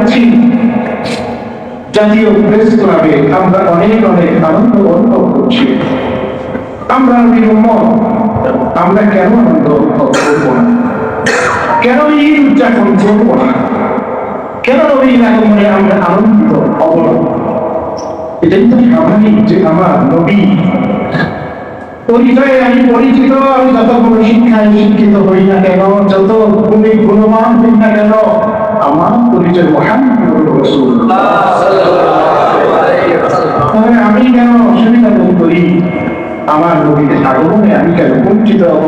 যাচ্ছি জাতীয় প্রেস ক্লাবে, আমরা অনেক অনেক আনন্দ অনুভব করছি। আমরা নবীর উম্মত, আমরা কেন আনন্দ অনুভব করবো না? কেন ঈদ উদযাপন করবো না? কেন নবীর আগমনে আমরা আনন্দিত হব না? এটাই তো স্বাভাবিক যে আমার নবী পরিচয়ে আমি পরিচিত, আমি যত বড় শিক্ষায় শিক্ষিত হই না কেন, যত গুণবান হই না কেন, আমার পরিচয় মুহাম্মদুর রাসূলুল্লাহ। তবে আমি কেন অসুবিধা বোধ করি? আমার নবীর আগমনে আমি কেন বঞ্চিত হব?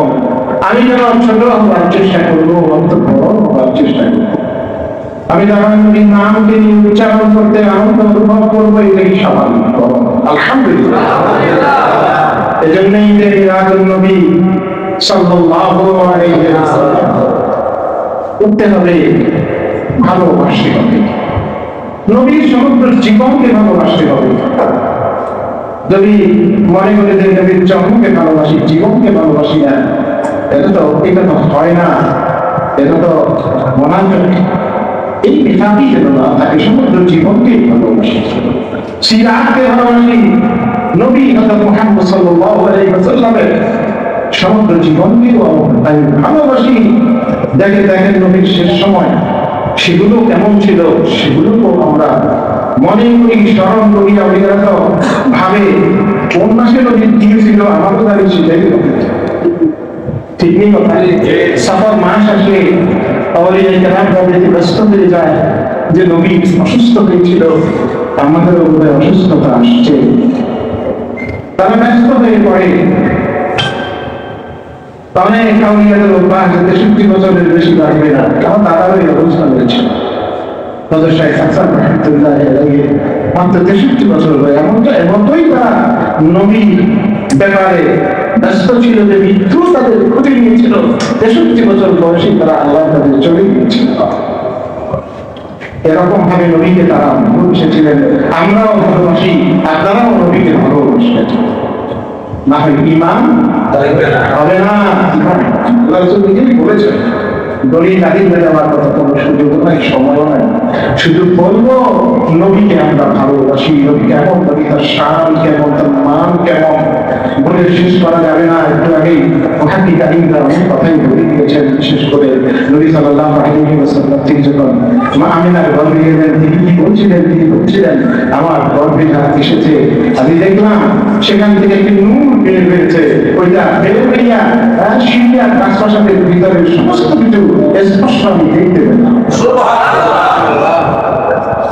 আমি কেন ছোট হওয়ার চেষ্টা করবো, অন্ত বড় হওয়ার চেষ্টা করবো? আমি যখন নবীর নামকে নিয়ে উচ্চারণ করতে আনন্দ অনুভব করবো, এটাই স্বাভাবিক। আলহামদুলিল্লাহ। এজন্যই যে মিলাদুন নবী সাল্লাল্লাহু আলাইহি ওয়াসাল্লাম উঠতে হবে, ভালোবাসতে হবে, নবীর সমগ্র জীবনকে ভালোবাসতে হবে। যদি মনে করে যে নবীর জন্মকে ভালোবাসি, জীবনকে ভালোবাসি না, এটা তো হয় না, এটা তো মনান্তর। এই মেধাবী যেন না তাকে সমগ্র জীবনকে ভালোবাসি, সিরাতকে ভালোবাসি, নবী হযরত মুহাম্মদ সাল্লাল্লাহু আলাইহি ওয়াসাল্লামের সমগ্র জীবনকেও আমি ভালোবাসি। দেখেন নবীর শেষ সময় সেগুলো কেমন ছিল, সেগুলোও আমরা মনে করি, স্মরণ করি। আমরা তো ভাবে কোন মাসে নবী দিয়েছিল, আমারও দাবি সেটাই ঠিক নেই কথা। সফর মাস আসলে ব্যস্ত হয়ে যায় যে নবী অসুস্থ হয়েছিল, আমাদের উপরে অসুস্থতা আসছে, তারা ব্যস্ত হয়ে পড়ে। অনেক আউলিয়াদের অভ্যাস 63 বছরের বেশি বাড়বে না, কারণ তারাও এই অবস্থা রয়েছে। মাত্র 63 বছর হয়ে এমনটাই তারা নবীর ব্যাপারে ব্যস্ত ছিল যে মৃত্যু তাদের খুঁজে নিয়েছিল। 63 বছর বয়সে তারা আল্লাহ তাদের চলে গিয়েছিল। এরকম ভাবে নবীকে তারা ভালোবেসেছিলেন। আমরাও ভালোবাসি, আপনারাও নবীকে ভালোবাসেন। না হয় ঈমান হবে না। আল্লাহ রাসূল নিজেই বলেছেন, দলিল দাঁড়িয়ে হয়ে যাওয়ার কথা কোনো সুযোগ নাই, সময় নাই। শুধু বলবো নবীকে আমরা ভালোবাসি, নবী কেমন, নবী তার শান কেমন, তার মান কেমন বলে শেষ করা যাবে না। একটু আগেই মুহাদ্দিসিনরা অনেক কথাই বলে দিয়েছেন। বিশেষ করে নবী সাল্লাল্লাহু আলাইহি ওয়াসাল্লাম তিনি যখন মা আমিনার গর্ভে গেলেন, তিনি কি বলছিলেন? তিনি বলছিলেন, আমার গর্ভে যারা এসেছে আমি দেখলাম সেখান থেকে একটি নূর বের হয়েছে, ওইটা বের হইয়া সিরিয়ার রাজপ্রাসাদের ভিতরে সমস্ত কিছু স্পষ্ট আমি দেখতে পেলাম।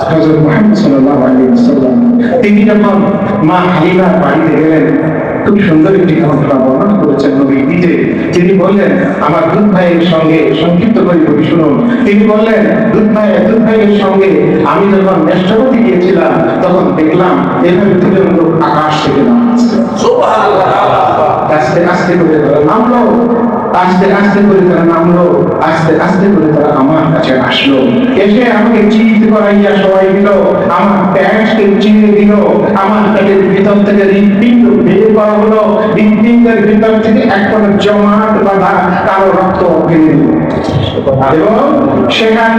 হযরত মুহাম্মদ সাল্লাল্লাহু আলাইহি ওয়াসাল্লাম তিনি যখন মা হালিমার বাড়িতে গেলেন, খুব সুন্দর একটি ঘটনা বর্ণনা করেছেন নবী নিজে। তিনি বললেন, আমার দুধ ভাইয়ের সঙ্গে, সংক্ষিপ্ত করে বলি শুনুন, তিনি বললেন দুধ ভাইয়ের সঙ্গে আমি যখন নেষ্টবতী গিয়েছিলাম, তখন দেখলাম এভাবে দুজন লোক আকাশ থেকে নামছে। আস্তে আস্তে করে তারা নামলো, আস্তে আস্তে করে তারা নামলো, আস্তে আস্তে করে তারা আমার কাছে আসলো। এসে আমাকে চিৎ করাইয়া সবাই দিল, আমার প্যান্টকে চিনে দিল, আমার পেটের ভিতর থেকে হৃৎপিণ্ড বের করা হলো, হৃৎপিণ্ডের ভিতর থেকে একটা জমাট বাঁধা কালো রক্ত বের হলো। এবং সেখান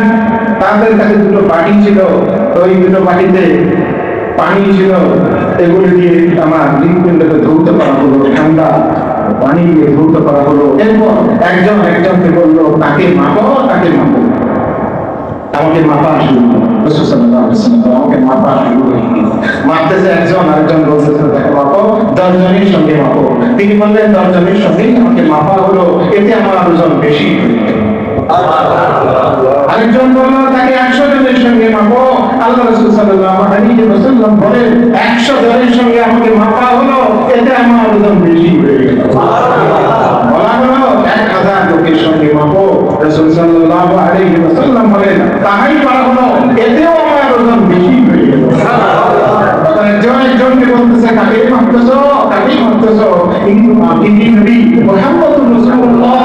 তাদের কাছে দুটো বাটি ছিল, ওই দুটো বাটিতে পানি ছিল, এগুলো দিয়ে আমার হৃৎপিণ্ডকে ধৌত করা হলো, ঠান্ডা পানি দিয়ে ধৌত করা হলো। এরপর একজন একজনকে বললো, তাকে মাপো, তাকে মাপো। আমাকে মাপা শুরু করলো, রাসূল সাল্লাল্লাহু আলাইহি ওয়াসাল্লাম আমাকে মাপা শুরু করলেন। মাপতেছে একজন, আরেকজন বলতেছে তাকে মাপো, 10 জনের সঙ্গে মাপো। তিনি বললেন 10 জনের সঙ্গেই আমাকে মাপা হলো, এতে আমার ওজন বেশি হয়ে গেল। আরেকজন বলল তাকে 100 জনের সঙ্গে মাপো। আল্লাহ রাসূল সাল্লাল্লাহু আলাইহি ওয়াসাল্লাম বলেন 100 জনের সঙ্গে আমাকে মাপা হলো, এতে আমার ওজন বেশি হয়ে গেল। বলা হলো 1000 লোকের সঙ্গে মাপো। রাসূল সাল্লাল্লাহু আলাইহি ওয়াসাল্লাম বলেন তাই বলা হলো, এতেও আমার ওজন বেশি হয়ে গেল। একজনকে বলতেছে কাকে মাপতেছো, কাকে মাপতেছো? কিন্তু আপনি নবী মুহাম্মদুর রাসূলুল্লাহ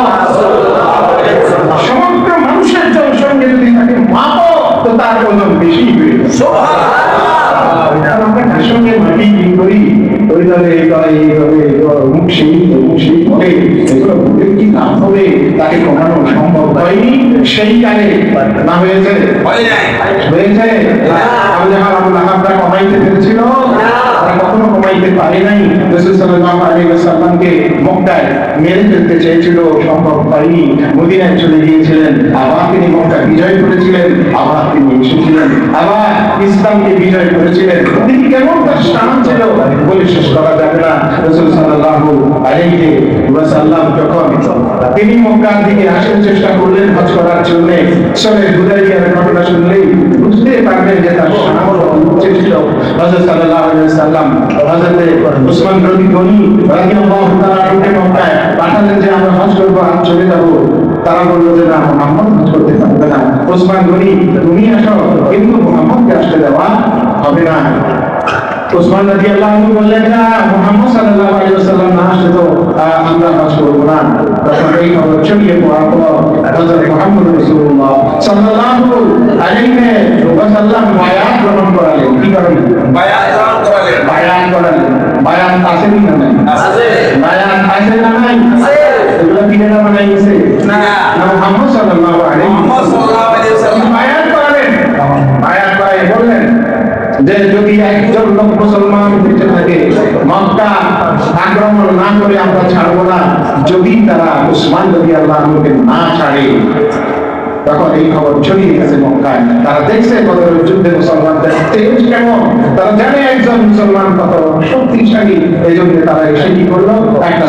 সমগ্র মানুষের সঙ্গে যদি তাকে মাপো, তো তার ওজন বেশি হয়ে গেল। আমরা কার সঙ্গে মাপি কি করি? ওই দলে এইভাবে মুখ সেই বলে এগুলো ভুলে কি নাম হবে, তার তাকে কমানো সম্ভব হয়নি সেই কালে, না হয়েছে? হয়েছে? আবু জাহাল আবু লাহাবরা কমাইতে পেরেছিল? তারা কখনো কমাইতে পারে নাই। রাসূল সাল্লাল্লাহু আলাইহি ওয়াসাল্লামকে মক্কায় মেরে ফেলতে চেয়েছিল, সম্ভব হয়নি। মদিনায় চলে গিয়েছিলেন, আবার তিনি মক্কা বিজয় করেছিলেন, আবার তিনি এসেছিলেন, আবার ইসলামকে বিজয় করেছিলেন। তিনি কেমন তার শান ছিল বলে শেষ করা যাবে না। রাসূল সাল্লাল্লাহু আলাইহি ওয়াসাল্লাম যখন তিনি মক্কার দিকে আসার চেষ্টা করলেন হজ করার জন্য, সরে হুদাইবিয়ার ঘটনা শুনলেই বুঝতে পারবেন যে তার শান উচ্চ ছিল। হযরত সাল্লাল্লাহু আলাইহি ওয়াসাল্লাম হযরত উসমান গনি রাদিয়াল্লাহু তাআলা আনহু মক্কায় পাঠালেন যে আমরা হজ করব, আর চলে যাব। তারা বললো যে না, মুহাম্মদ হজ করতে পারবে না। উসমান গনি তুমি আসো, কিন্তু মুহাম্মদকে আসতে দেওয়া হবে না। উসমান রাদিয়াল্লাহু আনহু বললেন না, মুহাম্মদ সাল্লাল্লাহু আলাইহি ওয়াসাল্লাম না আসলে তো আমরা হজ করব না। তখন এই খবর ছড়িয়ে পড়ার পর হযরত মুহাম্মদ রাসূলুল্লাহ সাল্লাল্লাহু আলাইহি ওয়াসাল্লাম বায়াত গ্রহণ করালেন। কি করলেন? বায়াত গ্রহণ করালেন। বায়াত করালেন। বায়াত আছে কি না? আছে। বায়াত আছে না? নাই। আছে। এগুলা বিনা বানাইছে না, মুহাম্মদ সাল্লাল্লাহু আলাইহি ওয়াসাল্লাম বায়াত করালেন। বায়াত করে বললেন যে যদি একজন লোক মুসলমান বেঁচে থাকে, মক্কা আক্রমণ না করে আমরা ছাড়বো না, যদি তারা উসমান রাদিয়াল্লাহু আনহুকে না ছাড়ে। তখন এই খবর ছড়িয়ে গেছে মক্কায়। তারা দেখছে বদরের যুদ্ধে মুসলমানদের তেজ কেমন, তারা জানে একজন মুসলমান কত শক্তিশালী। এই জন্য তারা এসে কি করলো, একটা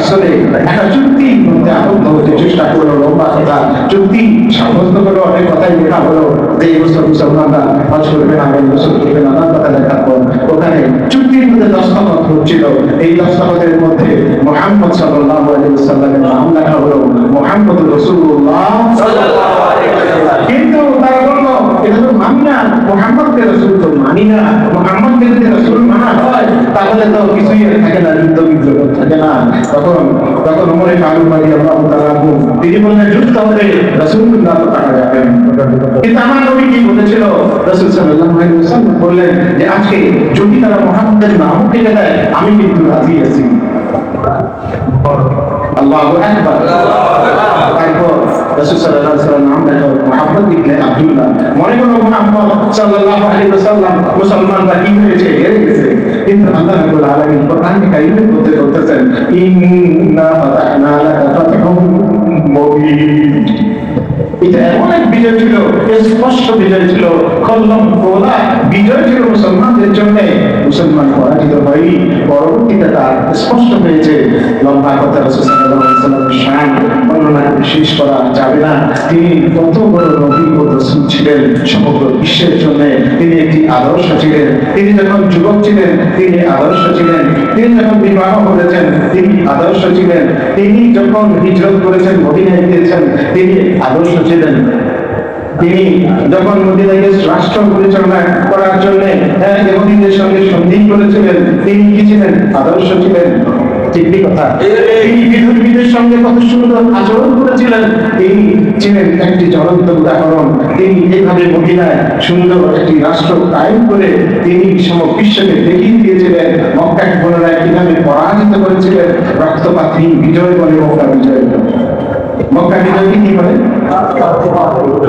চুক্তি মধ্যে আবদ্ধ হতে চেষ্টা করলো। লম্বা কথা চুক্তি সাব্যস্ত করলো, অনেক কথাই লেখা হলো যে এই বছর মুসলমানরা হজ করবে না, এই বছর করবে না, নানান কথা লেখার পর ওখানে চুক্তির মধ্যে দস্তখত হচ্ছিল। এই দস্তখতের মধ্যে মুহাম্মদ সাল্লাল্লাহু আলাইহি ওয়াসাল্লামের নাম লেখা হলো, মুহাম্মদ রাসূলুল্লাহ সাল্লাল্লাহু আলাইহি ওয়াসাল্লাম। কিন্তু তারা বললো এটা তো মানি না, মুহাম্মদকে রাসূল তো মানি না। মুহাম্মদকে যদি রাসূল মানা হয় তাহলে তো কিছুই থাকে না, যুদ্ধ বিগ্রহ থাকে না। তখন ওমর ফারুক রাদিয়াল্লাহু তাআলা আনহু তিনি বললেন যুদ্ধ হবে, রাসূলুল্লাহ তো টাকা যাবেন। কিন্তু আমার নবী কি বলেছিল? রাসূল সাল্লাল্লাহু আলাইহি ওয়াসাল্লাম বললেন যে আজকে যদি তারা মুহাম্মদের নাম ফেলে দেয় আমি কিন্তু রাজি আছি। আল্লাহু আকবার। তারপর রাসূল সাল্লাল্লাহু আলাইহি ওয়াসাল্লাম নাম দেন মুহাম্মদ ইবনে আব্দুল্লাহ। মনে করো মুহাম্মদ সাল্লাল্লাহু আলাইহি ওয়াসাল্লাম মুসলমানরা কি হয়েছে, হেরে গেছে। কিন্তু আল্লাহ রাব্বুল আলামিন কোরআনে কারীমে বলতেছেন ইন্না ফাতাহনা লাকা ফাতহুম মুবিন। এটা এমন এক বিজয় ছিল, স্পষ্ট বিজয় ছিল, কলম খোলা বিজয় ছিল মুসলমানদের জন্য। মুসলমান পরাজিত হয়নি, পরবর্তীতে তার স্পষ্ট হয়েছে। লম্বা কথা রাসূল সাল্লাল্লাহু আলাইহি ওয়াসাল্লামের শান বর্ণনা করে শেষ করা যাবে না। তিনি কত বড় নবী ও রাসূল ছিলেন সমগ্র বিশ্বের জন্য। তিনি একটি আদর্শ ছিলেন। তিনি যখন যুবক ছিলেন তিনি আদর্শ ছিলেন। তিনি যখন বিবাহ করেছেন তিনি আদর্শ ছিলেন। তিনি যখন হিজরত করেছেন, মদিনায় গিয়েছেন, তিনি আদর্শ ছিলেন। তিনি যখন মদিনাকে রাষ্ট্র পরিচালনা করার জন্য ইহুদিদের সঙ্গে সন্ধি করেছিলেন, তিনি কি ছিলেন? আদর্শ ছিলেন। ঠিক কথা। তিনি বিধর্মীদের সঙ্গে কত সুন্দর আচরণ করেছিলেন, তিনি ছিলেন একটি জ্বলন্ত উদাহরণ। তিনি এইভাবে মদিনায় সুন্দর একটি রাষ্ট্র কায়েম করে তিনি সমগ্র বিশ্বকে দেখিয়ে দিয়েছিলেন মক্কাকে পুনরায় কিভাবে পরাজিত করেছিলেন। রক্তপাতহীন বিজয় বলে মক্কা বিজয়। মক্কা বিজয়কে কি বলে?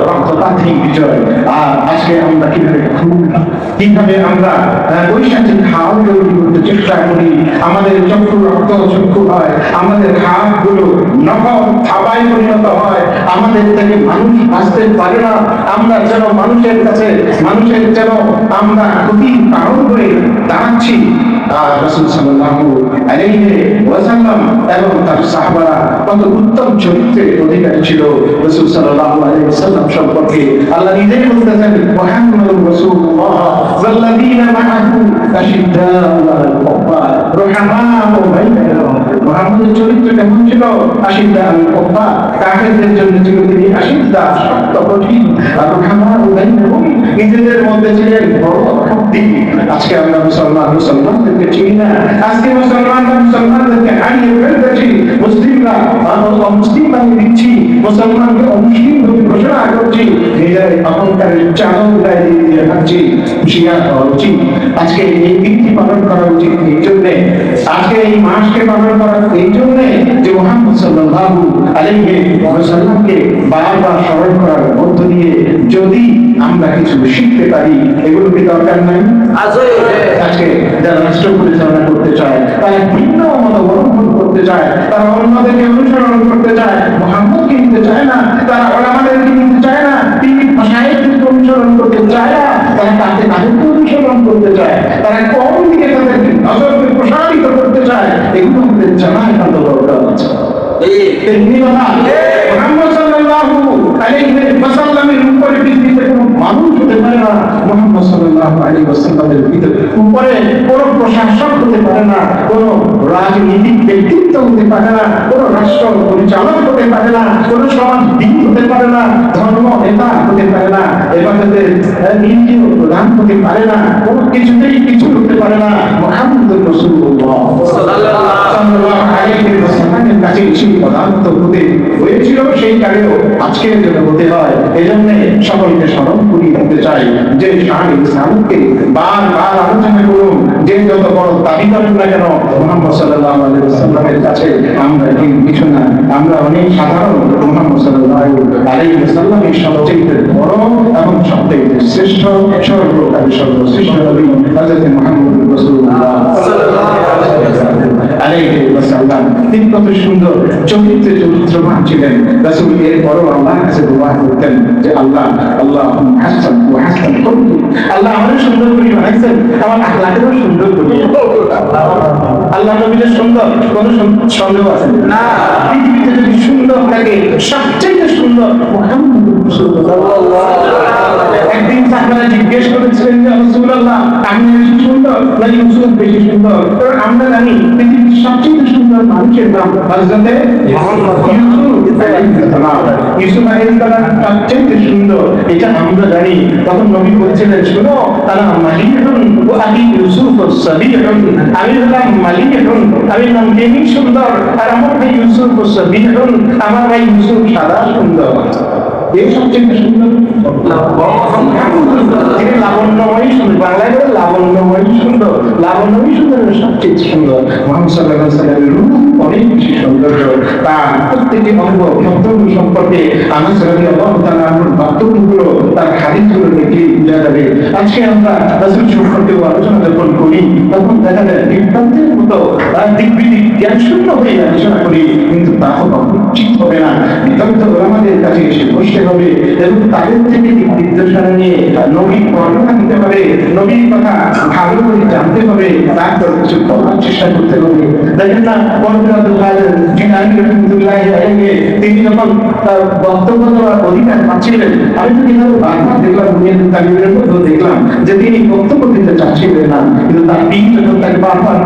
রক্তপাতহীন বিজয়। আর আজকে আমরা কিভাবে আমরা ঐশাচিক হাল তৈরি করতে চেষ্টা করি। আমাদের চক্ষু রক্ত চক্ষু হয়, আমাদের হাতগুলো নখর থাবায় পরিণত হয়, আমাদের থেকে মানুষ আসতে পারে না। আমরা যেন মানুষের কাছে যেন আমরা ক্ষতির কারণ হয়ে দাঁড়াচ্ছি। রাসূল সাল্লাল্লাহু আলাইহি ওয়াসাল্লাম এবং তার সাহাবারা কত উত্তম চরিত্রের অধিকারী ছিল। রাসূল সাল্লাল্লাহু আলাইহি ওয়াসাল্লাম সম্পর্কে আল্লাহ নিজেই বলতেছেন মুহাম্মাদুর রাসূলুল্লাহ ওয়াল্লাযীনা মাআহু আশিদ্দাউ আলাল কুফার রুহামাউ বাইনাহুম। মুহাম্মদের চরিত্র কেমন ছিল? আশিদ্দাউ আলাল কুফার, কাফেরদের জন্য ছিল তিনি আশিদ্দা, শক্ত কঠিন। আর রুহামাউ বাইনাহুম, নিজেদের মধ্যে ছিলেন বড় শক্তি। আজকে আমরা মুসলমানদেরকে চিনি না। আজকে মুসলমানদেরকে হারিয়ে ফেলতেছি। মুসলিমরা অমুসলিম বানিয়ে দিচ্ছি, মুসলমানকে অমুসলিম বলে ঘোষণা করছি, নিজের অহংকারের চাদর গায়ে দিয়ে থাকছি। হুঁশিয়ার হওয়া উচিত। আজকে এই দিনটি পালন করা উচিত এই জন্যে, আজকে এই মাসকে পালন করা এই জন্যে যে মুহাম্মদ মুহাম্মদ সাল্লাল্লাহু আলাইহি ওয়াসাল্লামকে বারবার স্মরণ করার মধ্য দিয়ে যদি আমরা কিছু শিখতে পারি, এগুলো কি দরকার নাই? আজকে যারা রাষ্ট্র পরিচালনা করতে চায়, তারা ভিন্ন মত অবলম্বন করতে চায়, তারা অন্যদেরকে অনুসরণ করতে চায়, মুহাম্মদকে নিতে চায় না, তারা ওলামাদেরকে নিতে চায় না, তিনি মাশায়েখকে অনুসরণ করতে চায় না, তারা তাদেরকে অনুসরণ করতে চায়, তারা কোন দিকে তাদেরকে নজরকে প্রসারিত করতে চায়, এগুলো আমাদের জানার দরকার আছে। মুহাম্মদ সাল্লাল্লাহু আলাইহি ওয়াসাল্লামের উপরে পৃথিবীতে কোনো মানুষ হতে পারে না, মুহাম্মদ সাল্লাল্লাহু আলাইহি ওয়াসাল্লামের উপরে কোনো প্রশাসক হতে পারে না, কোনো রাজনৈতিক ব্যক্তিত্ব হতে পারে না, কোনো রাষ্ট্র পরিচালক হতে পারে না, কোনো সমাজবিদ হতে পারে না, ধর্ম নেতা হতে পারে না, ইবাদতের নীতিও প্রধান হতে পারে না, কোনো কিছুতেই কিছু হতে পারে না। মুহাম্মদুর রাসূলুল্লাহ সাল্লাল্লাহু আলাইহি ওয়াসাল্লামের কাছে সেই পদার্থ হতে হয়েছিল, সেই কালেও আজকের জন্য হতে হয়। এই জন্য সকলকে স্মরণ করিয়ে দিতে চাই যে শাহে ইসলামকে বারবার আলোচনা করুন, যে যত বড় দাবি করেন না কেন, মুহাম্মদ সাল্লাল্লাহু আলাইহি ওয়াসাল্লামের কাছে আমরা কিছু না, আমরা অনেক সাধারণ। মুহাম্মদ সাল্লাল্লাহু আলাইহি ওয়াসাল্লামের সবচেয়ে বড় এবং সবচেয়ে শ্রেষ্ঠ সর্বকালের সর্বশ্রেষ্ঠ নবী হযরত মুহাম্মদ রাসূলুল্লাহ সাল্লাল্লাহু আলাইহি ওয়াসাল্লাম। তিনি কত সুন্দর চরিত্রে চরিত্রবান ছিলেন। রাসূল এর পরও আল্লাহর কাছে দোয়া করতেন যে আল্লাহ আল্লাহুম্মা হাসান ওয়া হাসান কুল্লি, আল্লাহ আমাকে সুন্দর করে বানাইছেন, আমার আখলাকও সুন্দর করে। আল্লাহ নবীর সুন্দর কোন সন্দেহ আছে না? পৃথিবীতে যদি সুন্দর লাগে, সবচেয়ে সুন্দর মুহাম্মদ রাসূলুল্লাহ। একদিন সাহাবারা জিজ্ঞেস করেছিলেন যে রাসূলুল্লাহ, আপনি বেশি সুন্দর না ইউসুফ বেশি সুন্দর? কারণ আমরা জানি পৃথিবীর সবচেয়ে সুন্দর মানুষের নাম হযরত ইউসুফ আলাইহিস সালাম সবচেয়ে সুন্দর, এটা আমরা জানি। তখন নবী বলেছিলেন, শুনো, আনা মালিকুন ওয়া আবি ইউসুফ সাবিহুন, আমি হলাম মালিকুন, আমি নামে সুন্দর, আর আমার ভাই ইউসুফ সাবিহুন, আমার ভাই ইউসুফ সাদা সুন্দর। এই সবচেয়ে সুন্দর লাবণ্যময় সুন্দর, বাংলায় বলে লাবণ্যময় সুন্দর, লাবণ্যময় সুন্দর সবচেয়ে সুন্দর। মুহাম্মদ সাল্লাল্লাহু আলাইহি ওয়াসাল্লামের রূপ অনেক বেশি সৌন্দর্য, তার প্রত্যেকটি অঙ্গ বক্তব্য সম্পর্কে আনাস রাদিয়াল্লাহু তাআলা আনহুর বক্তব্যগুলো, তার হাদিসগুলো দেখলে বোঝা যাবে। আজকে আমরা রাসূল সম্পর্কে আলোচনা যখন করি, তখন দেখা যায় বিভ্রান্তের মতো দিকবিদিক জ্ঞান শূন্য হয়ে আলোচনা করি, কিন্তু তা উচিত হবে না। বিদগ্ধ ওলামাদের কাছে এসে বসতে হবে এবং তাদের থেকে নির্দেশনা নিয়ে নবীর বর্ণনা দিতে হবে, নবীর কথা ভালো করে জানতে হবে, তারপর কিছু বলার চেষ্টা করতে হবে। দেখেন না, তিনি যখন তার বক্তব্য দেওয়ার অধিকার পাচ্ছিলেন, আমি তো কিভাবে বারবার দেখলাম, তালিমের মধ্যে দেখলাম যে তিনি বক্তব্য দিতে চাচ্ছিলেন না, কিন্তু তার পীর যখন তাকে বারবার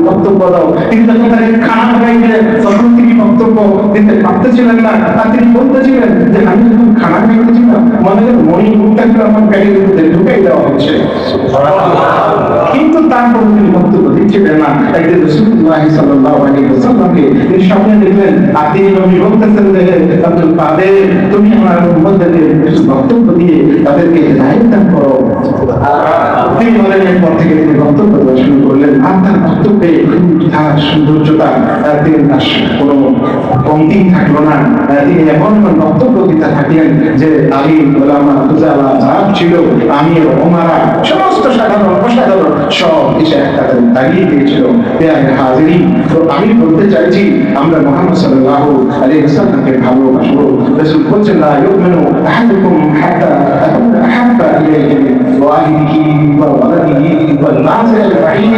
বক্তব্য দাও, তিনি যখন তাকে খানা খাইছিলেন, তখন তিনি বক্তব্য দিতে পারতেছিলেন না। আর তিনি বলতেছিলেন যে আমি যখন খানা খাইতেছিলাম, মনে হয় মনি মুখটাকে আমার পেটের মধ্যে ঢুকাই দেওয়া হচ্ছে, কিন্তু তারপর তিনি বক্তব্য দিচ্ছিলেন না। একদিন রাসূলুল্লাহ সাল্লাল্লাহু আলাইহি ওয়াসাল্লামকে তিনি স্বপ্নে দেখলেন, আর তিনি নবী বলতেছেন যে আব্দুল কাদের, তুমি আমার উম্মতদেরকে কিছু বক্তব্য দিয়ে তাদেরকে হিদায়াত দান করো। তিনি বলেন, এরপর থেকে তিনি বক্তব্য দেওয়া শুরু করলেন। আর তার বক্তব্যে তার সৌন্দর্যতা, তিনি তার কোনো কমতি থাকলো না। তিনি এমন বক্তব্য দিতে থাকলেন যে আলী, ওলামা, ফুজালা যা ছিল, আমির, ওমারা, সমস্ত সাধারণ অসাধারণ সব এসে একটা দাঁড়িয়ে গিয়েছিল। হাজিরিন, তো আমি বলতে চাইছি, আমরা মুহাম্মদ সাল্লাল্লাহু আলাইহি ওয়াসাল্লামকে ভালোবাসবো। রাসূল বলেছেন, লা ইউমিনু আহাদুকুম হাত্তা আকুনা আহাব্বা ইলাইহি মিন ওয়ালিদিহি ওয়া ওয়ালাদিহি ওয়ান নাসি আজমাইন।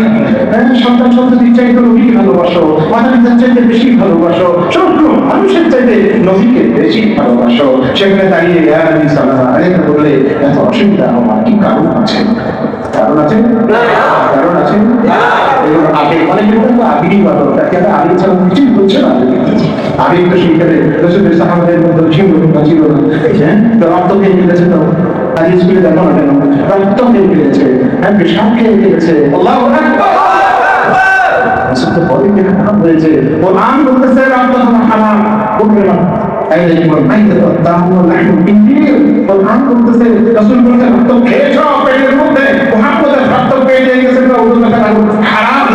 সন্তান সন্ততির চাইতে নবীকে ভালোবাসো, মাতা-পিতার চাইতে বেশি ভালোবাসো, সমগ্র মানুষের চাইতে নবীকে বেশি ভালোবাসো। সেখানে দাঁড়িয়ে ইয়া নবী সাল্লাল্লাহু আলাইহি ওয়াসাল্লাম বললে, এত অসুবিধা হওয়ার কি কারণ আছে? কারণ আছে? কারণ আছে? আবেগ, অনেকে বলেন তো আবেগই বাদল, তাকে আবেগ ছাড়া কিছুই হচ্ছে না। আবেগ তো সেইখানে রাসূলের সাহাবাদের মধ্যে সীমাবদ্ধ ছিল না। হ্যাঁ, তো রক্ত খেয়ে ফেলেছে, তো আজ স্কুলে দেখো না কেন, রক্ত খেয়ে ফেলেছে, হ্যাঁ, পেশাব খেয়ে ফেলেছে। আল্লাহু আকবার। রাসূল তো বলেন যে হারাম হয়েছে, কোরআন বলতেছে রক্ত হারাম, বলবে না। কোরআন বলতেছে, রাসূল বলতেছে রক্ত খেয়েছো পেটের মধ্যে, মুহাম্মদের রক্ত পেয়ে গেছে, হারাম।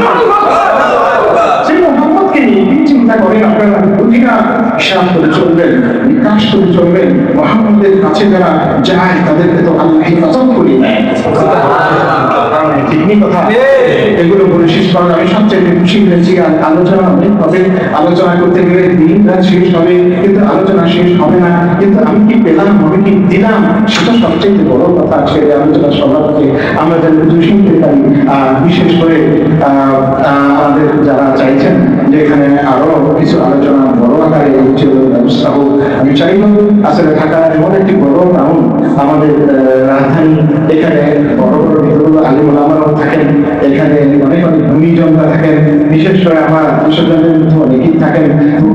সেই মুহাম্মদকে নিয়ে কি চিন্তা করেন আপনারা? বুঝি না, হিসাব করে চলবেন, বিকাশ করে চলবেন। মুহাম্মদের কাছে যারা যায় তাদেরকে তো আল্লাহ হেফাজত করে নেয়। ঠিকই কথা। এগুলো বলে শেষ করার আমি সবচেয়ে খুশি হয়েছি। আর আলোচনা অনেক হবে, আলোচনা করতে গেলে দিন রাত শেষ হবে, কিন্তু আলোচনা শেষ হবে না। কিন্তু আমি কি পেলাম, আমি কি দিলাম, সেটা সবচেয়ে বড় কথা। আজকে এই আলোচনা সভাতে আমরা যেন কিছু শুনতে পারি। আর বিশেষ করে আমাদের যারা চাইছেন যে এখানে আরো কিছু আলোচনা বড় আকারে হচ্ছে ব্যবস্থা হোক, আমি চাইব। আসলে ঢাকা এমন একটি বড় টাউন, আমাদের রাজধানী, এখানে বড় বড় বিদ্যালয় আলিম ওলামারাও থাকেন, এখানে অনেক অনেক গুণীজনরা থাকেন, বিশেষ করে আমার বিশ্ববিদ্যালয়ের মধ্যে অনেকেই থাকেন।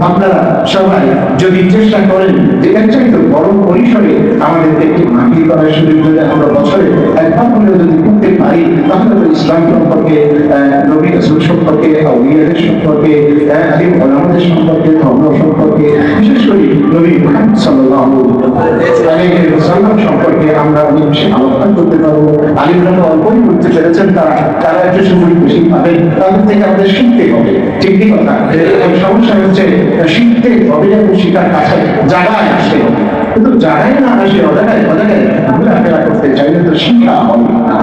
আপনারা সবাই যদি চেষ্টা করেন যে এর চাইতে বড় পরিসরে আমাদের একটি মাহফিল করার সুযোগ যদি আমরা বছরে একবার হলেও যদি করতে পারি, তাহলে তো ইসলাম সম্পর্কে, নবী রাসূল সম্পর্কে, আউলিয়াদের সম্পর্কে, আলিম ওলামাদের সম্পর্কে, ধর্ম সম্পর্কে, বিশেষ করে নবী মুহাম্মদ সাল্লাল্লাহু আলাইহি ওয়াসাল্লাম সম্পর্কে আমরা অনেক বেশি আলোচনা করতে পারবো। আলিমরা তো অল্পই করতে পেরেছেন, তারা একটু সুযোগ বেশি পাবেন, তাদের থেকে আমাদের শিখতে হবে। ঠিকই কথা। সমস্যা হচ্ছে শিখতে হবে এবং শিখার কাছে জায়গায় আসতে হবে, কিন্তু জায়গায় না আসে অজায়গায় ঘোরাফেরা করতে চাইলে তো শিক্ষা হবে না।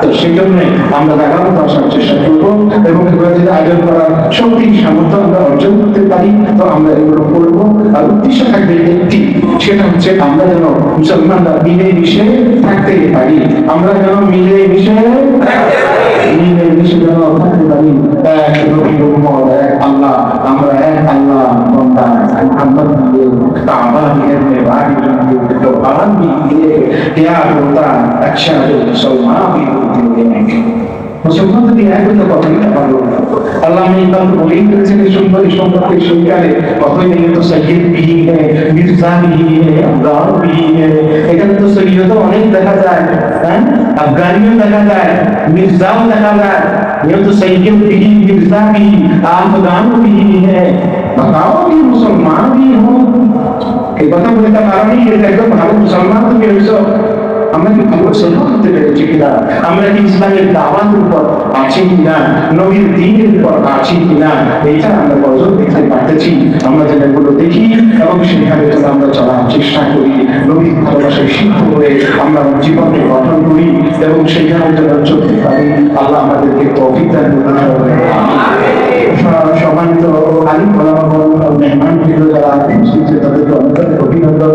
তো সেই জন্য আমরা জায়গা মতো আসার চেষ্টা করবো, এবং এগুলো যদি আয়োজন করার শক্তি সামর্থ্য আমরা অর্জন করতে পারি, তো আমরা এগুলো করবো। আর উদ্দেশ্য থাকবে একটি, সেটা হচ্ছে আমরা যেন মুসলমানরা মিলে মিশে থাকতে পারি, আমরা যেন মিলে মিশে যেন থাকতে পারি। এক নবীর উম্মত, এক আল্লাহ, আমরা এক আল্লাহ বান্দা মুহাম্মদ দিয়ে কাবা দিয়ে বাড়ি দিয়ে তো আরাম দিয়ে क्या होता अच्छा जो मुसलमान भी होते हैं। मुसलमान तो एक तो कभी ना पालो अल्लाह ने इतना बोली कि से সম্পর্কে শুনকালে কতই নেই তো সৈয়দ भी है, मिर्जा भी है, अफगान भी है। এখানে তো সৈয়দ অনেক দেখা যায়, হ্যাঁ, अफगानियों দেখা যায়, मिर्जाও দেখা যায়। ये तो सैयद भी, मिर्जा भी, अफगान भी है। बताओ कि मुसलमान भी हो, এই কথা বলে তার কারণে এটা একদম ভালো মুসলমান তুমি হয়েছ। আমরা কি ভালো মুসলমান হতে পেরেছি কিনা, আমরা কি ইসলামের দাওয়াতের উপর আছি কিনা, নবীর দ্বীনের উপর আছি কিনা, এইটা আমরা বজন দেখতে পারতেছি। আমরা যেন এগুলো দেখি এবং সেখানে যেন আমরা চলার চেষ্টা করি, নবীর ভালোবাসায় সিদ্ধ হয়ে আমরা জীবনকে গঠন করি এবং সেখানে যেন চলতে পারি। আল্লাহ আমাদেরকে তৌফিক দান করুন। সম্মানিত আলিম ওলামা মেহমান যারা তাদেরকে অনেক অভিনন্দন।